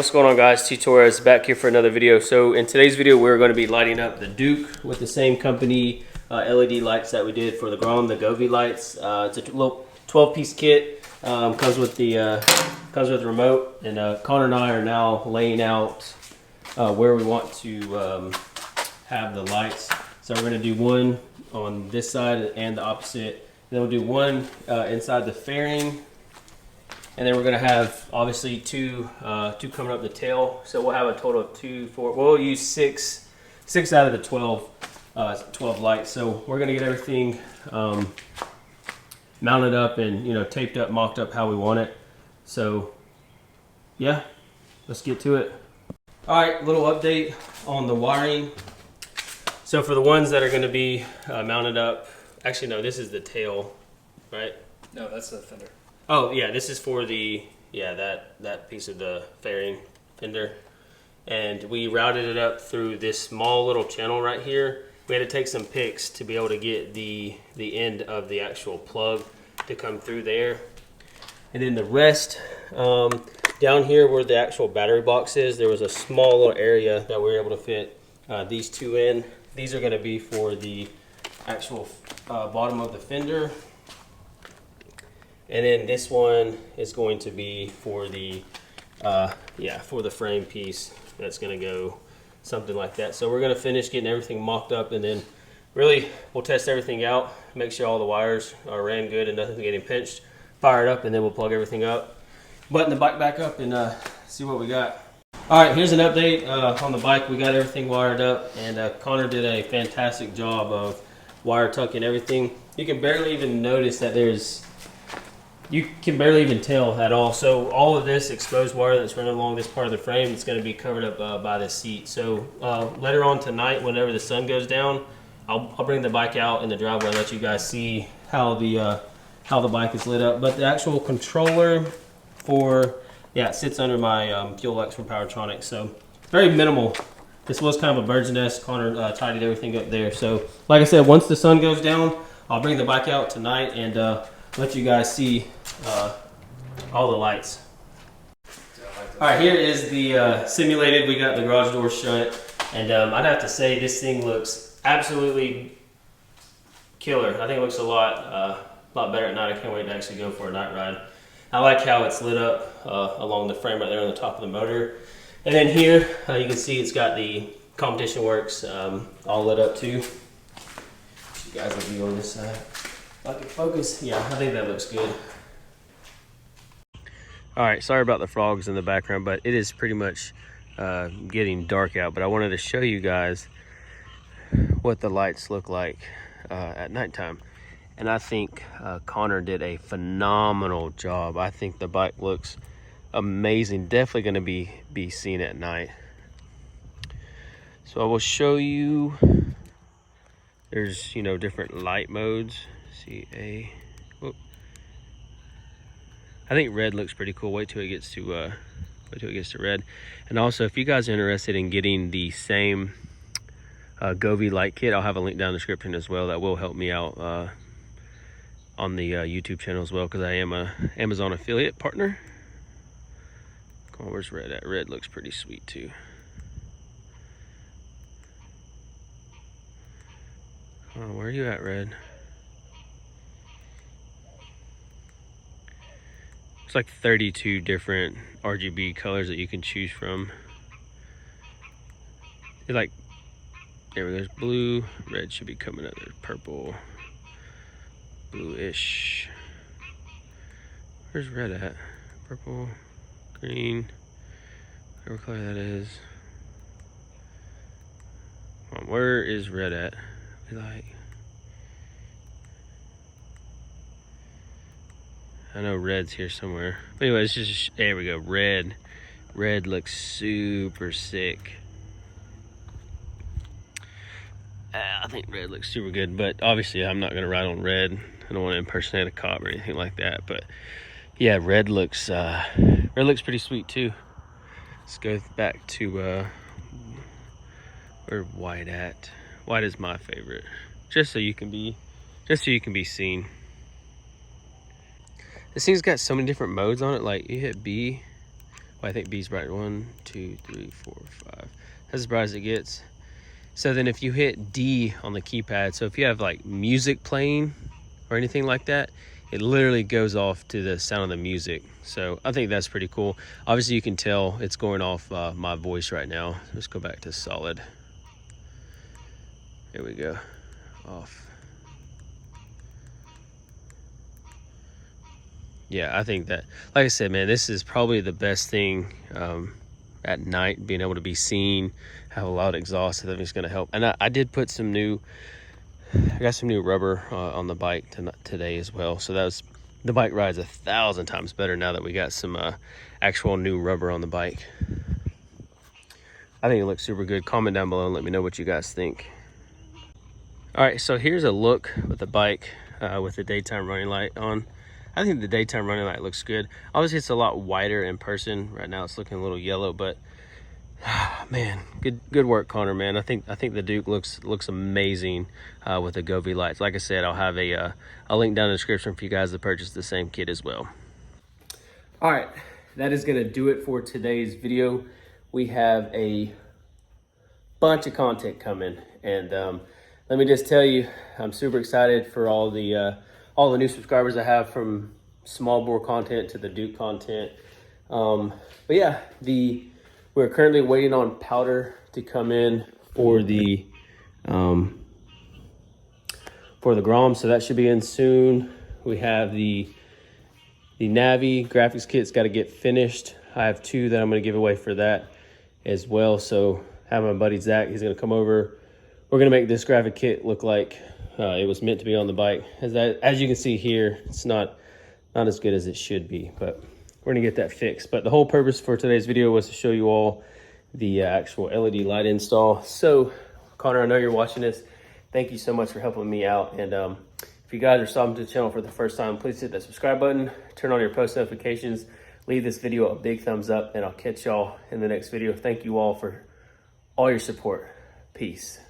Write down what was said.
what's going on, guys? T Torres back here for another video. So in today's video, we're going to be lighting up the Duke with the same company LED lights that we did for the Grom, the Govee lights. It's a little 12-piece kit. Comes with the remote, and Connor and I are now laying out where we want to have the lights. So we're going to do one on this side and the opposite. Then we'll do one inside the fairing. And then we're going to have, obviously, two coming up the tail. So we'll have a total of 2, 4. We'll use six out of the 12 lights. So we're going to get everything mounted up and, taped up, mocked up how we want it. So, yeah, let's get to it. All right, little update on the wiring. So for the ones that are going to be mounted up, actually, no, this is the tail, right? No, that's the fender. Oh yeah, this is for the that piece of the fairing fender, and we routed it up through this small little channel right here. We had to take some pics to be able to get the end of the actual plug to come through there, and then the rest down here where the actual battery box is, there was a small little area that we were able to fit these two in. These are going to be for the actual bottom of the fender. And then this one is going to be for the for the frame piece. That's going to go something like that. So we're going to finish getting everything mocked up, and then really we'll test everything out, make sure all the wires are ran good and nothing's getting pinched, fire it up, and then we'll plug everything up, button the bike back up, and see what we got. All right, here's an update on the bike. We got everything wired up, and Connor did a fantastic job of wire tucking everything. You can barely even notice that you can barely even tell at all. So all of this exposed wire that's running along this part of the frame is going to be covered up by the seat. So later on tonight, whenever the sun goes down, I'll bring the bike out in the driveway and let you guys see how the bike is lit up. But the actual controller it sits under my Fuel X from Powertronics. So very minimal. This was kind of a bird's nest. Connor tidied everything up there. So like I said, once the sun goes down, I'll bring the bike out tonight and let you guys see all the lights. All right, here is the simulated. We got the garage door shut, and I'd have to say this thing looks absolutely killer. I think it looks a lot better at night. I can't wait to actually go for a night ride. I like how it's lit up along the frame right there on the top of the motor. And then here, you can see it's got the Competition Works all lit up too. You guys will be on this side. If I can focus, yeah, I think that looks good. All right, sorry about the frogs in the background, but it is pretty much getting dark out. But I wanted to show you guys what the lights look like at nighttime. And I think Connor did a phenomenal job. I think the bike looks amazing. Definitely going to be seen at night. So I will show you. There's different light modes. I think red looks pretty cool. Wait till it gets to red. And also, if you guys are interested in getting the same Govee light kit, I'll have a link down in the description as well. That will help me out on the YouTube channel as well, because I am a Amazon affiliate partner. Come on, where's red at? Red looks pretty sweet too. Oh, where are you at, red? It's like 32 different RGB colors that you can choose from. It's like, there we go, there's blue, red should be coming up, there's purple, bluish. Where's red at? Purple, green, whatever color that is. Come on, where is red at? I know red's here somewhere. But anyway, it's just, there we go, red. Red looks super sick. I think red looks super good, but obviously I'm not gonna ride on red. I don't want to impersonate a cop or anything like that, but yeah, red looks pretty sweet too. Let's go back to where white at. White is my favorite, just so you can be seen. This thing's got so many different modes on it. Like you hit B, Well, I think B's bright. 1, 2, 3, 4, 5. That's as bright as it gets. So then if you hit D on the keypad, so if you have like music playing or anything like that, it literally goes off to the sound of the music. So I think that's pretty cool. Obviously you can tell it's going off my voice right now. Let's go back to solid. There we go. Off. Yeah, I think that, like I said, man, this is probably the best thing at night, being able to be seen, have a loud exhaust. I think it's going to help. And I did put some new, I got some new rubber on the bike today as well. So that was, the bike rides 1,000 times better now that we got some actual new rubber on the bike. I think it looks super good. Comment down below and let me know what you guys think. All right, so here's a look with the bike with the daytime running light on. I think the daytime running light looks good. Obviously it's a lot wider in person. Right now it's looking a little yellow, but man, good work, Connor, man. I think the Duke looks amazing with the Govee lights. Like I said, I'll have a link down in the description for you guys to purchase the same kit as well. All right, that is gonna do it for today's video. We have a bunch of content coming, and let me just tell you, I'm super excited for all the new subscribers I have, from small bore content to the Duke content. But yeah, we're currently waiting on powder to come in for the Grom, so that should be in soon. We have the Navi graphics kit's got to get finished. I have 2 that I'm going to give away for that as well. So have my buddy Zach, he's going to come over. We're going to make this graphic kit look like it was meant to be on the bike. As you can see here, it's not as good as it should be, but we're gonna get that fixed. But the whole purpose for today's video was to show you all the actual LED light install. So Connor, I know you're watching this. Thank you so much for helping me out. And if you guys are subbing to the channel for the first time, please hit that subscribe button, turn on your post notifications, leave this video a big thumbs up, and I'll catch y'all in the next video. Thank you all for all your support. Peace.